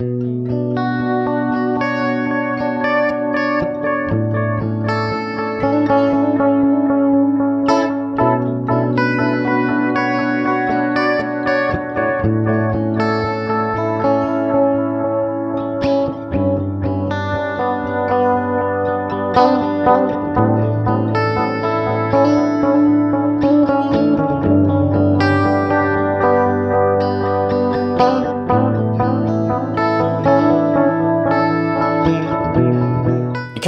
You're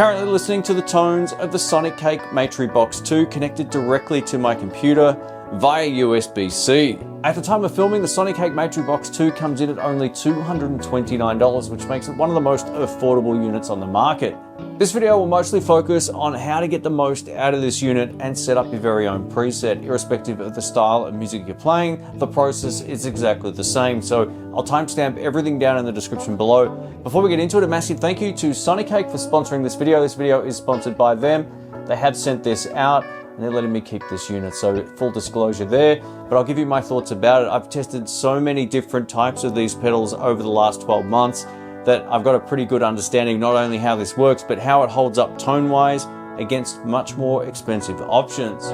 currently listening to the tones of the Sonicake Matribox II connected directly to my computer via USB-C. At the time of filming, the Sonicake Matribox II comes in at only $229, which makes it one of the most affordable units on the market. This video will mostly focus on how to get the most out of this unit and set up your very own preset. Irrespective of the style of music you're playing, the process is exactly the same. So I'll timestamp everything down in the description below. Before we get into it, a massive thank you to Sonicake for sponsoring this video. This video is sponsored by them. They have sent this out and they're letting me keep this unit, so full disclosure there. But I'll give you my thoughts about it. I've tested so many different types of these pedals over the last 12 months that I've got a pretty good understanding not only how this works, but how it holds up tone-wise against much more expensive options.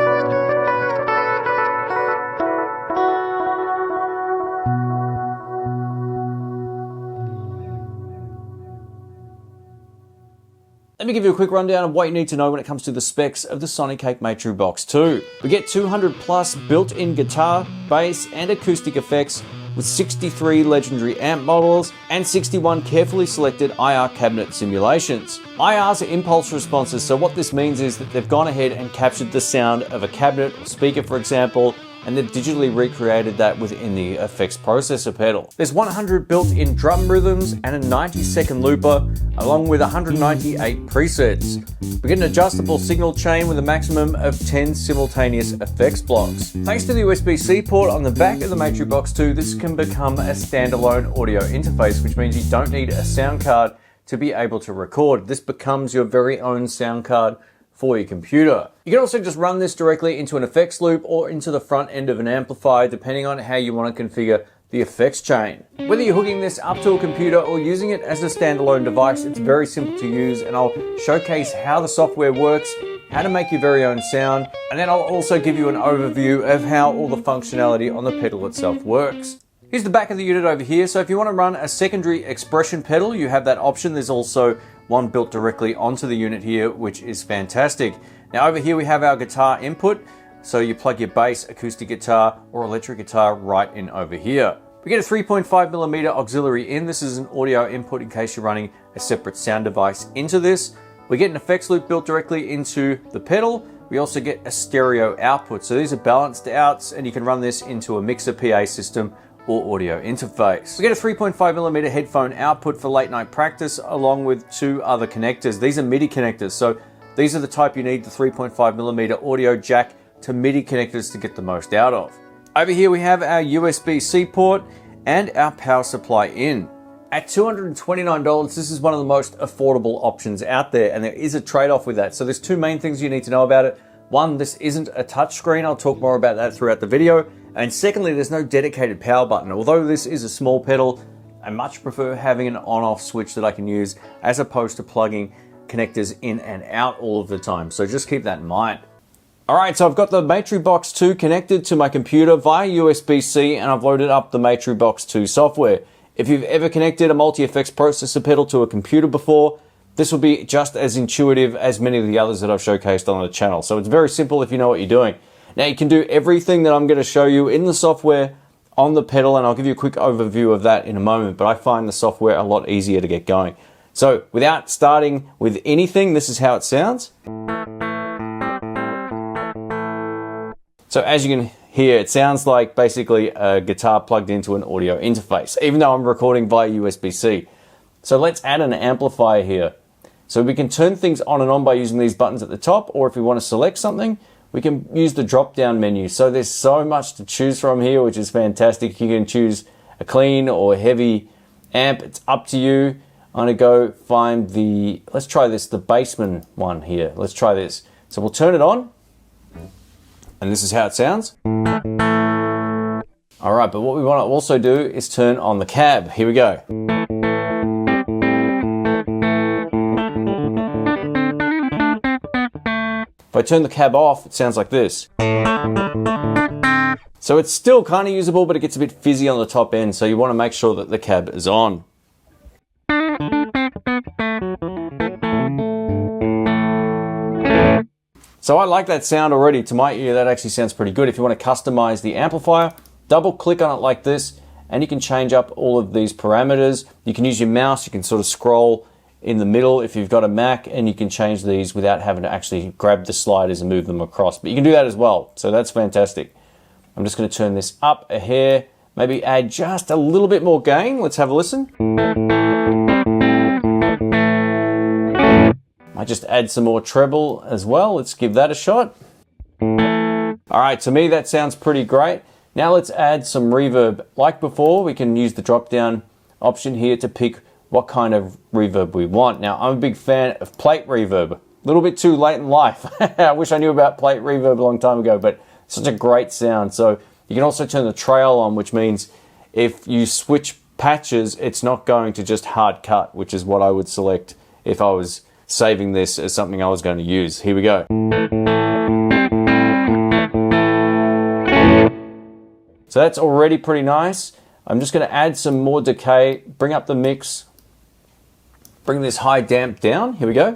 Let me give you a quick rundown of what you need to know when it comes to the specs of the Sonicake Matribox II. We get 200 plus built-in guitar, bass, and acoustic effects with 63 legendary amp models and 61 carefully selected IR cabinet simulations. IRs are impulse responses, so what this means is that they've gone ahead and captured the sound of a cabinet or speaker, for example, and they've digitally recreated that within the effects processor pedal. There's 100 built-in drum rhythms and a 90-second looper, along with 198 presets. We get an adjustable signal chain with a maximum of 10 simultaneous effects blocks. Thanks to the USB-C port on the back of the Matribox II, this can become a standalone audio interface, which means you don't need a sound card to be able to record. This becomes your very own sound card for your computer. You can also just run this directly into an effects loop or into the front end of an amplifier, depending on how you want to configure the effects chain. Whether you're hooking this up to a computer or using it as a standalone device, it's very simple to use, and I'll showcase how the software works, how to make your very own sound, and then I'll also give you an overview of how all the functionality on the pedal itself works. Here's the back of the unit over here. So if you want to run a secondary expression pedal, you have that option. There's also one built directly onto the unit here, which is fantastic. Now over here we have our guitar input. So you plug your bass, acoustic guitar, or electric guitar right in over here. We get a 3.5mm auxiliary in. This is an audio input in case you're running a separate sound device into this. We get an effects loop built directly into the pedal. We also get a stereo output. So these are balanced outs, and you can run this into a mixer PA system or audio interface. We get a 3.5mm headphone output for late night practice, along with two other connectors. These are MIDI connectors, so these are the type you need the 3.5mm audio jack to MIDI connectors to get the most out of. Over here we have our USB-C port and our power supply in. At $229, this is one of the most affordable options out there, and there is a trade-off with that. So there's two main things you need to know about it. One, this isn't a touchscreen. I'll talk more about that throughout the video. And secondly, there's no dedicated power button. Although this is a small pedal, I much prefer having an on-off switch that I can use as opposed to plugging connectors in and out all of the time. So just keep that in mind. All right, so I've got the Matribox II connected to my computer via USB-C, and I've loaded up the Matribox II software. If you've ever connected a multi-effects processor pedal to a computer before, this will be just as intuitive as many of the others that I've showcased on the channel. So it's very simple if you know what you're doing. Now you can do everything that I'm going to show you in the software on the pedal, and I'll give you a quick overview of that in a moment, but I find the software a lot easier to get going. So without starting with anything, this is how it sounds. So as you can hear, it sounds like basically a guitar plugged into an audio interface, even though I'm recording via USB-C. So let's add an amplifier here. So we can turn things on and on by using these buttons at the top, or if we want to select something, we can use the drop-down menu. So there's so much to choose from here, which is fantastic. You can choose a clean or heavy amp. It's up to you. I'm going to go find the, let's try this, the Bassman one here. Let's try this. So we'll turn it on, and this is how it sounds. All right, but what we want to also do is turn on the cab. Here we go. If I turn the cab off, it sounds like this. So it's still kind of usable, but it gets a bit fizzy on the top end, so you want to make sure that the cab is on. So I like that sound already. To my ear, that actually sounds pretty good. If you want to customize the amplifier, double click on it like this, and you can change up all of these parameters. You can use your mouse, you can sort of scroll in the middle if you've got a Mac, and you can change these without having to actually grab the sliders and move them across. But you can do that as well, so that's fantastic. I'm just going to turn this up a hair, maybe add just a little bit more gain. Let's have a listen. Might just add some more treble as well. Let's give that a shot. All right, to me that sounds pretty great. Now let's add some reverb. Like before, we can use the drop-down option here to pick what kind of reverb we want. Now, I'm a big fan of plate reverb. A little bit too late in life. I wish I knew about plate reverb a long time ago, but it's such a great sound. So you can also turn the trail on, which means if you switch patches, it's not going to just hard cut, which is what I would select if I was saving this as something I was going to use. Here we go. So that's already pretty nice. I'm just going to add some more decay, bring up the mix, bring this high damp down. Here we go.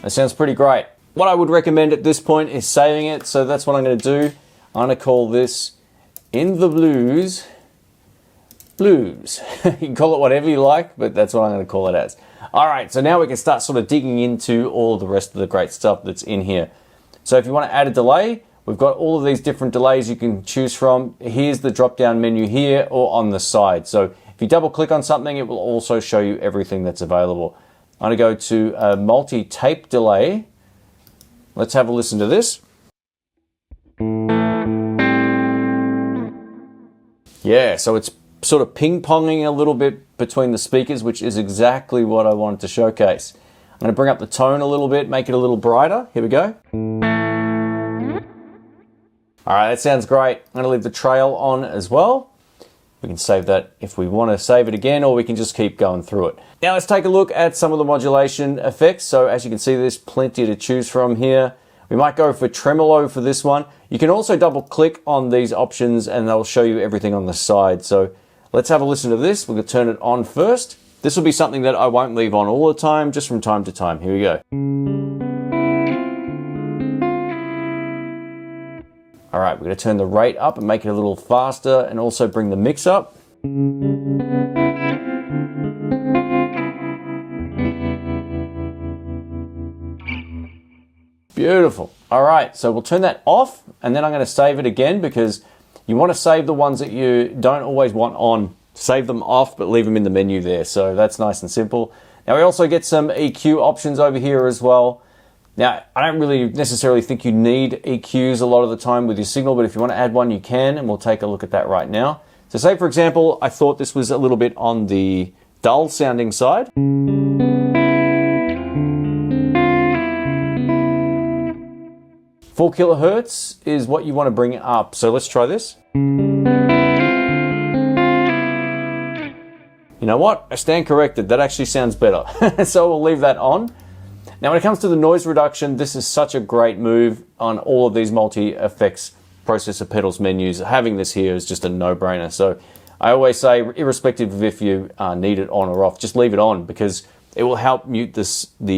That sounds pretty great. What I would recommend at this point is saving it. So that's what I'm going to do. I'm going to call this In the Blues. You can call it whatever you like, but that's what I'm going to call it as. All right, so now we can start sort of digging into all of the rest of the great stuff that's in here. So if you want to add a delay, we've got all of these different delays you can choose from. Here's the drop-down menu here or on the side. So if you double click on something, it will also show you everything that's available. I'm going to go to a multi-tape delay. Let's have a listen to this. Yeah, so it's sort of ping-ponging a little bit between the speakers, which is exactly what I wanted to showcase. I'm going to bring up the tone a little bit, make it a little brighter. Here we go. All right, that sounds great. I'm going to leave the trail on as well. We can save that if we want to save it again, or we can just keep going through it. Now let's take a look at some of the modulation effects. So as you can see, there's plenty to choose from here. We might go for tremolo for this one. You can also double click on these options and they'll show you everything on the side. So let's have a listen to this. We're going to turn it on first. This will be something that I won't leave on all the time, just from time to time. Here we go. All right, we're going to turn the rate up and make it a little faster and also bring the mix up. Beautiful. All right, so we'll turn that off and then I'm going to save it again because you want to save the ones that you don't always want on. Save them off, but leave them in the menu there. So that's nice and simple. Now we also get some EQ options over here as well. Now, I don't really necessarily think you need EQs a lot of the time with your signal, but if you want to add one, you can, and we'll take a look at that right now. So say, for example, I thought this was a little bit on the dull sounding side. 4 kilohertz is what you want to bring up. So let's try this. You know what? I stand corrected. That actually sounds better. So we'll leave that on. Now, when it comes to the noise reduction, this is such a great move on all of these multi-effects processor pedals menus. Having this here is just a no-brainer. So I always say, irrespective of if you need it on or off, just leave it on because it will help mute the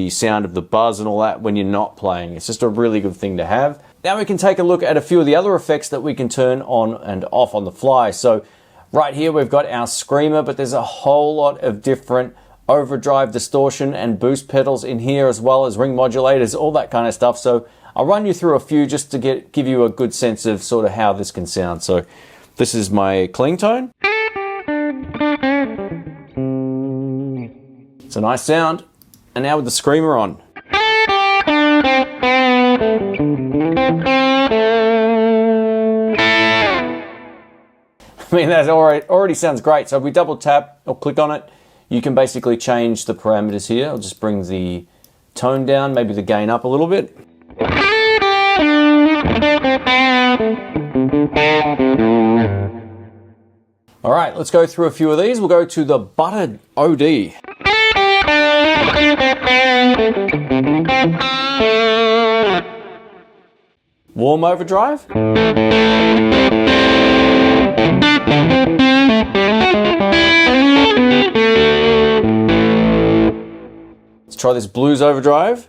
sound of the buzz and all that when you're not playing. It's just a really good thing to have. Now we can take a look at a few of the other effects that we can turn on and off on the fly. So right here we've got our screamer, but there's a whole lot of different overdrive, distortion, and boost pedals in here, as well as ring modulators, all that kind of stuff. So I'll run you through a few just to give you a good sense of sort of how this can sound. So this is my clean tone. It's a nice sound. And now with the screamer on. I mean, that already sounds great. So if we double tap or click on it, you can basically change the parameters here. I'll just bring the tone down, maybe the gain up a little bit. All right, let's go through a few of these. We'll go to the buttered OD. Warm overdrive. Let's try this blues overdrive.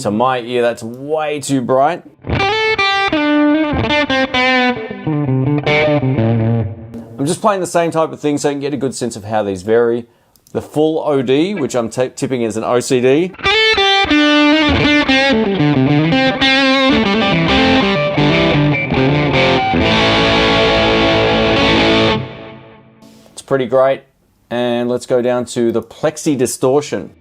To my ear, that's way too bright. I'm just playing the same type of thing so you can get a good sense of how these vary. The full OD, which I'm tipping as an OCD. It's pretty great. And let's go down to the Plexi Distortion.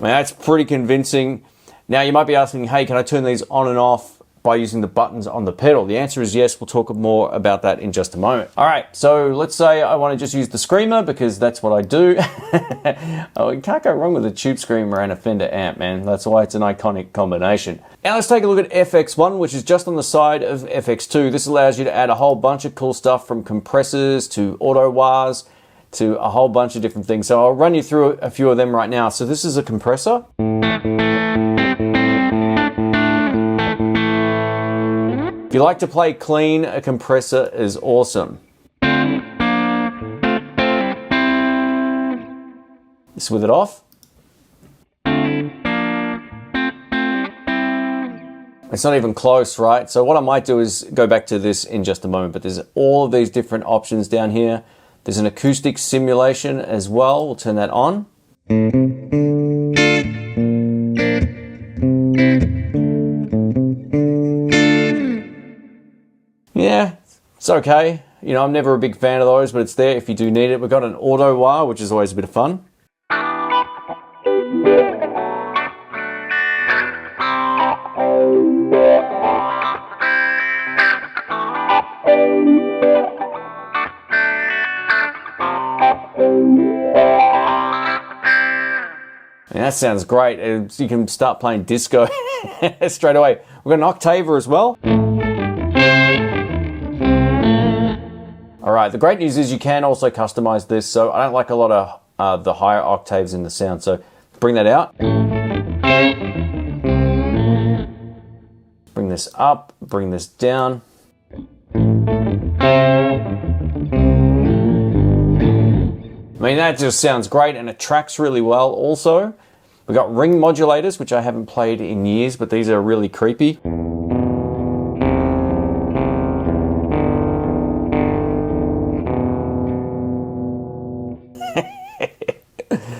That's pretty convincing. Now you might be asking, hey, can I turn these on and off by using the buttons on the pedal? The answer is yes. We'll talk more about that in just a moment. All right, so let's say I want to just use the Screamer because that's what I do. Oh, you can't go wrong with a Tubescreamer and a Fender amp, man. That's why it's an iconic combination. Now let's take a look at FX1, which is just on the side of FX2. This allows you to add a whole bunch of cool stuff from compressors to auto wahs to a whole bunch of different things. So I'll run you through a few of them right now. So this is a compressor. If you like to play clean, a compressor is awesome. Just with it off. It's not even close, right? So what I might do is go back to this in just a moment, but there's all of these different options down here. There's an acoustic simulation as well. We'll turn that on. Yeah, it's okay. You know, I'm never a big fan of those, but it's there if you do need it. We've got an auto wah, which is always a bit of fun. And that sounds great. You can start playing disco straight away. We've got an Octaver as well. All right, the great news is you can also customize this. So I don't like a lot of the higher octaves in the sound. So bring that out. Bring this up, bring this down. I mean, that just sounds great and it tracks really well also. We've got ring modulators, which I haven't played in years, but these are really creepy.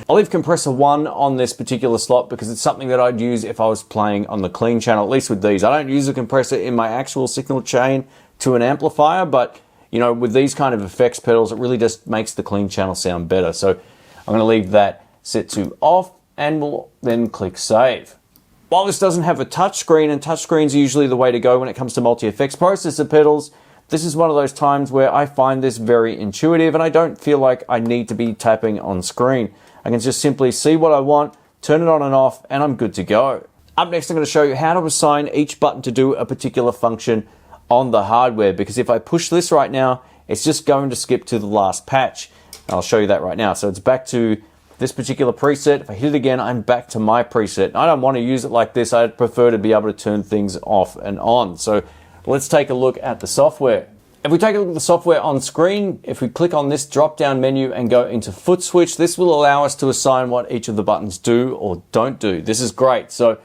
I'll leave compressor 1 on this particular slot because it's something that I'd use if I was playing on the clean channel, at least with these. I don't use a compressor in my actual signal chain to an amplifier, but you know, with these kind of effects pedals, it really just makes the clean channel sound better. So I'm going to leave that set to off and we'll then click save. While this doesn't have a touchscreen, and touchscreens are usually the way to go when it comes to multi-effects processor pedals, this is one of those times where I find this very intuitive and I don't feel like I need to be tapping on screen. I can just simply see what I want, turn it on and off, and I'm good to go. Up next, I'm going to show you how to assign each button to do a particular function on the hardware, because if I push this right now, it's just going to skip to the last patch. I'll show you that right now. So it's back to this particular preset. If I hit it again, I'm back to my preset. I don't want to use it like this. I'd prefer to be able to turn things off and on. So let's take a look at the software. If we take a look at the software on screen, if we click on this drop-down menu and go into foot switch, this will allow us to assign what each of the buttons do or don't do. This is great. So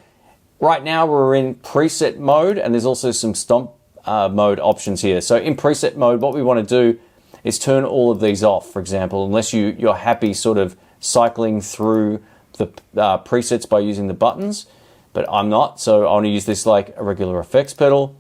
right now we're in preset mode, and there's also some stomp mode options here. So in preset mode, what we want to do is turn all of these off, for example, unless you're happy sort of cycling through the presets by using the buttons, but I'm not, so I want to use this like a regular effects pedal.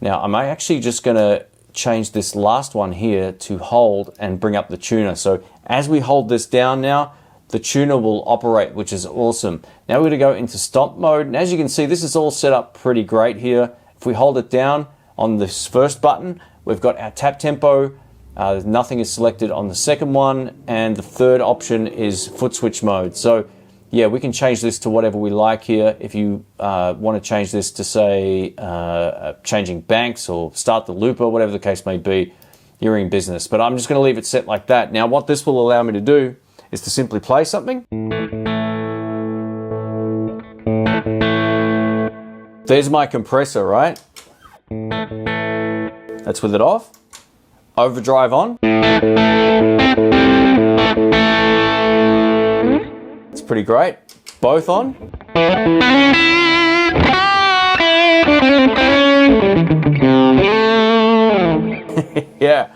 Now I'm actually just going to change this last one here to hold and bring up the tuner. So as we hold this down now, the tuner will operate, which is awesome. Now we're going to go into stomp mode, and as you can see, this is all set up pretty great here. If we hold it down on this first button, we've got our tap tempo. Nothing is selected on the second one, and the third option is foot switch mode. So yeah, we can change this to whatever we like here. If you want to change this to, say, changing banks or start the looper, whatever the case may be, you're in business. But I'm just going to leave it set like that. Now, what this will allow me to do is to simply play something. There's my compressor, right? That's with it off. Overdrive on. It's pretty great. Both on. Yeah.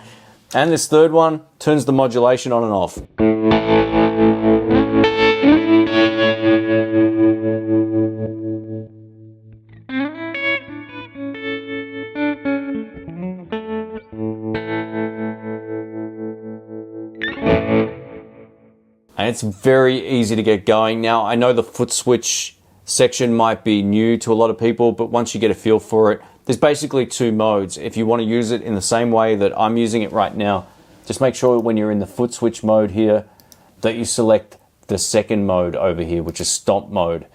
And this third one turns the modulation on and off. And it's very easy to get going. Now, I know the foot switch section might be new to a lot of people, but once you get a feel for it, there's basically two modes. If you want to use it in the same way that I'm using it right now, just make sure when you're in the foot switch mode here that you select the second mode over here, which is stomp mode.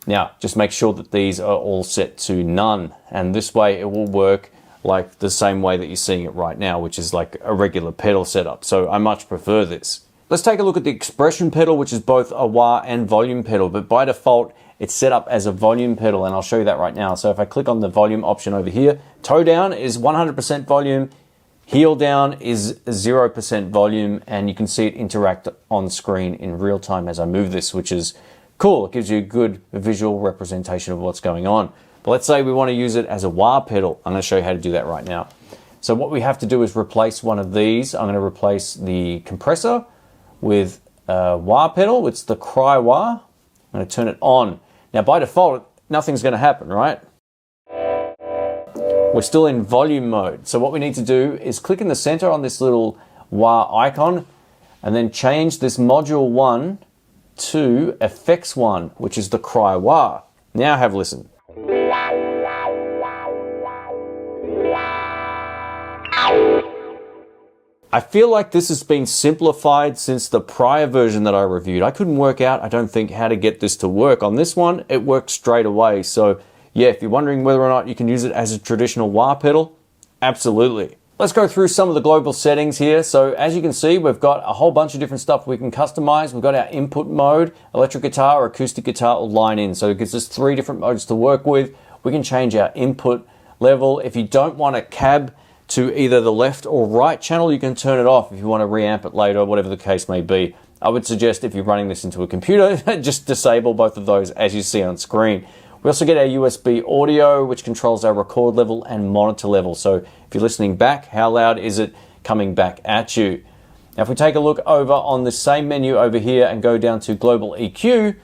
Now, just make sure that these are all set to none, and this way it will work like the same way that you're seeing it right now, which is like a regular pedal setup. So I much prefer this. Let's take a look at the expression pedal, which is both a wah and volume pedal, but by default, it's set up as a volume pedal, and I'll show you that right now. So if I click on the volume option over here, toe down is 100% volume, heel down is 0% volume, and you can see it interact on screen in real time as I move this, which is cool. It gives you a good visual representation of what's going on. But let's say we want to use it as a wah pedal. I'm going to show you how to do that right now. So what we have to do is replace one of these. I'm going to replace the compressor with a wah pedal. It's the cry wah. I'm going to turn it on. Now by default, nothing's going to happen, right? We're still in volume mode. So what we need to do is click in the center on this little wah icon and then change this module 1 to effects 1, which is the cry wah. Now have a listen. I feel like this has been simplified since the prior version that I reviewed. I couldn't work out, I don't think, how to get this to work. On this one, it worked straight away. So yeah, if you're wondering whether or not you can use it as a traditional wah pedal, absolutely. Let's go through some of the global settings here. So as you can see, we've got a whole bunch of different stuff we can customize. We've got our input mode, electric guitar or acoustic guitar or line in. So it gives us 3 different modes to work with. We can change our input level. If you don't want a cab to either the left or right channel, you can turn it off if you want to reamp it later, whatever the case may be. I would suggest if you're running this into a computer, just disable both of those as you see on screen. We also get our USB audio, which controls our record level and monitor level. So if you're listening back, how loud is it coming back at you? Now, if we take a look over on the same menu over here and go down to global EQ,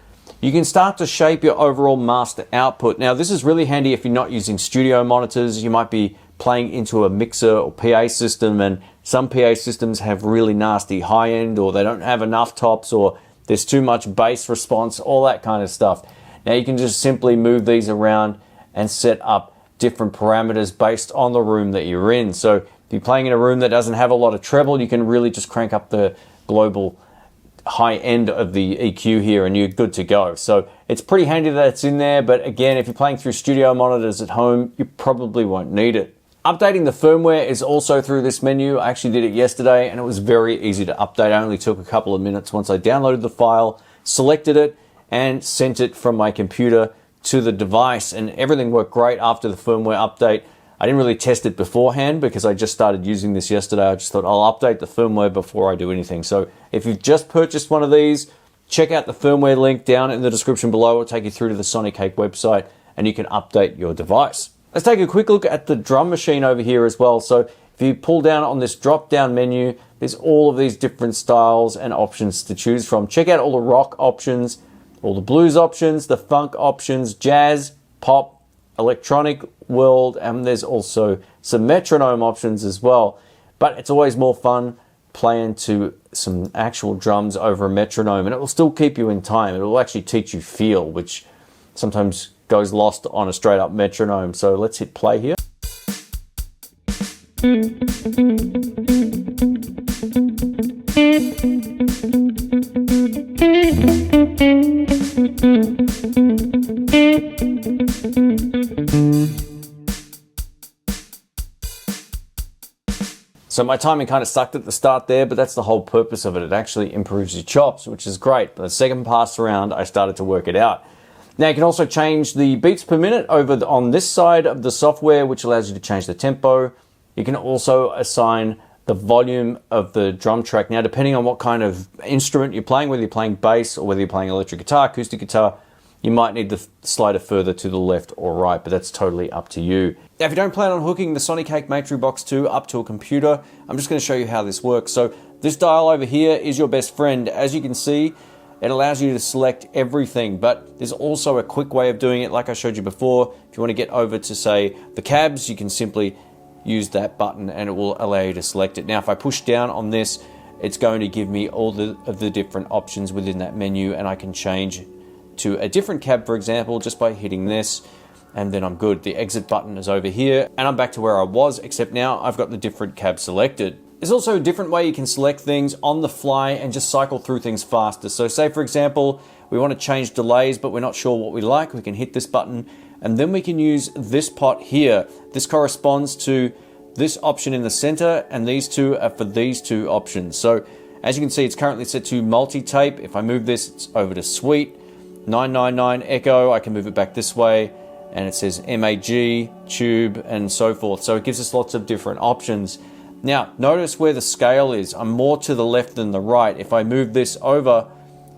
you can start to shape your overall master output. Now, this is really handy if you're not using studio monitors. You might be playing into a mixer or PA system, and some PA systems have really nasty high end, or they don't have enough tops, or there's too much bass response, all that kind of stuff. Now you can just simply move these around and set up different parameters based on the room that you're in. So if you're playing in a room that doesn't have a lot of treble, you can really just crank up the global high end of the EQ here and you're good to go. So it's pretty handy that it's in there, but again, if you're playing through studio monitors at home, you probably won't need it. Updating the firmware is also through this menu. I actually did it yesterday and it was very easy to update. It only took a couple of minutes once I downloaded the file, selected it, and sent it from my computer to the device, and everything worked great after the firmware update. I didn't really test it beforehand because I just started using this yesterday. I just thought I'll update the firmware before I do anything. So if you've just purchased one of these, check out the firmware link down in the description below. It'll take you through to the Sonicake website and you can update your device. Let's take a quick look at the drum machine over here as well. So if you pull down on this drop down menu, there's all of these different styles and options to choose from. Check out all the rock options, all the blues options, the funk options, jazz, pop, electronic, world, and there's also some metronome options as well. But it's always more fun playing to some actual drums over a metronome, and it will still keep you in time. It will actually teach you feel, which sometimes goes lost on a straight up metronome. So let's hit play here. So my timing kind of sucked at the start there, but that's the whole purpose of it. It actually improves your chops, which is great. But the second pass around, I started to work it out. Now you can also change the beats per minute over on this side of the software, which allows you to change the tempo. You can also assign the volume of the drum track. Now, depending on what kind of instrument you're playing, whether you're playing bass or whether you're playing electric guitar, acoustic guitar, you might need the slider further to the left or right, but that's totally up to you. Now, if you don't plan on hooking the Sonicake Matribox II up to a computer, I'm just going to show you how this works. So this dial over here is your best friend. As you can see, it allows you to select everything, but there's also a quick way of doing it like I showed you before. If you want to get over to, say, the cabs, you can simply use that button and it will allow you to select it. Now, if I push down on this, it's going to give me all of the different options within that menu, and I can change to a different cab, for example, just by hitting this, and then I'm good. The exit button is over here, and I'm back to where I was, except now I've got the different cab selected. There's also a different way you can select things on the fly and just cycle through things faster. So say, for example, we want to change delays, but we're not sure what we like. We can hit this button, and then we can use this pot here. This corresponds to this option in the center, and these two are for these two options. So as you can see, it's currently set to multi-tape. If I move this, it's over to suite. 999 echo, I can move it back this way, and it says MAG, tube, and so forth. So it gives us lots of different options. Now, notice where the scale is. I'm more to the left than the right. If I move this over,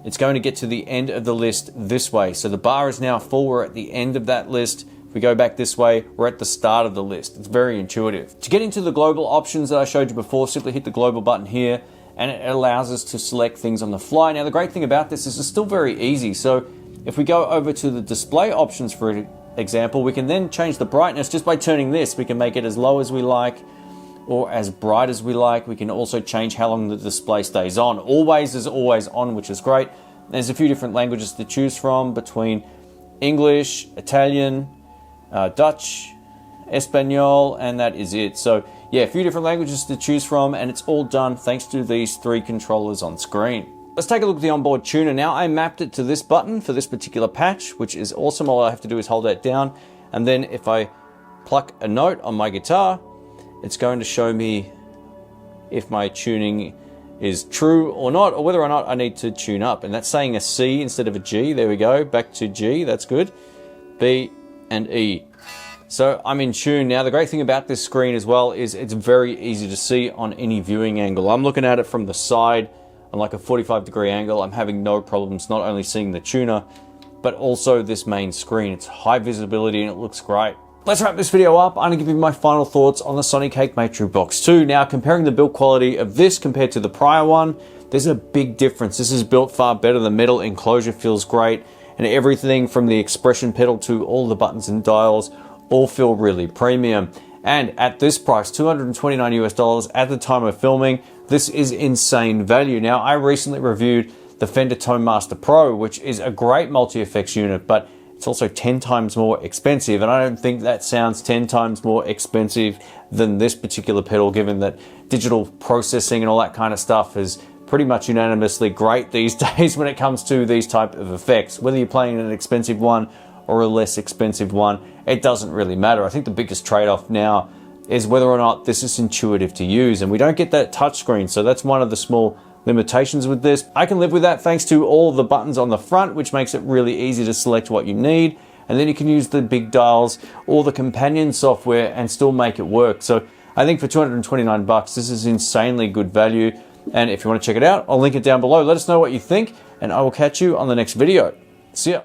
it's going to get to the end of the list this way. So the bar is now full. We're at the end of that list. If we go back this way, we're at the start of the list. It's very intuitive. To get into the global options that I showed you before, simply hit the global button here, and it allows us to select things on the fly. Now, the great thing about this is it's still very easy. So if we go over to the display options, for example, we can then change the brightness just by turning this. We can make it as low as we like or as bright as we like. We can also change how long the display stays on. Always is always on, which is great. There's a few different languages to choose from between English, Italian, Dutch, Espanol, and that is it. So yeah, a few different languages to choose from, and it's all done thanks to these three controllers on screen. Let's take a look at the onboard tuner. Now, I mapped it to this button for this particular patch, which is awesome. All I have to do is hold that down, and then if I pluck a note on my guitar, it's going to show me if my tuning is true or not, or whether or not I need to tune up. And that's saying a C instead of a G. There we go, back to G, that's good. B and E. So I'm in tune. Now, the great thing about this screen as well is it's very easy to see on any viewing angle. I'm looking at it from the side on like a 45-degree angle. I'm having no problems not only seeing the tuner, but also this main screen. It's high visibility and it looks great. Let's wrap this video up. I'm going to give you my final thoughts on the Sonicake Matribox II. Now, comparing the build quality of this compared to the prior one, there's a big difference. This is built far better. The metal enclosure feels great, and everything from the expression pedal to all the buttons and dials all feel really premium. And at this price, $229 US at the time of filming, this is insane value. Now, I recently reviewed the Fender Tone Master Pro, which is a great multi-effects unit, but it's also 10 times more expensive, and I don't think that sounds 10 times more expensive than this particular pedal, given that digital processing and all that kind of stuff is pretty much unanimously great these days when it comes to these type of effects. Whether you're playing an expensive one or a less expensive one, it doesn't really matter. I think the biggest trade-off now is whether or not this is intuitive to use, and we don't get that touchscreen, so that's one of the small limitations with this. I can live with that thanks to all the buttons on the front, which makes it really easy to select what you need, and then you can use the big dials or the companion software and still make it work. So I think for 229 bucks, this is insanely good value, and if you want to check it out, I'll link it down below. Let us know what you think, and I will catch you on the next video. See ya.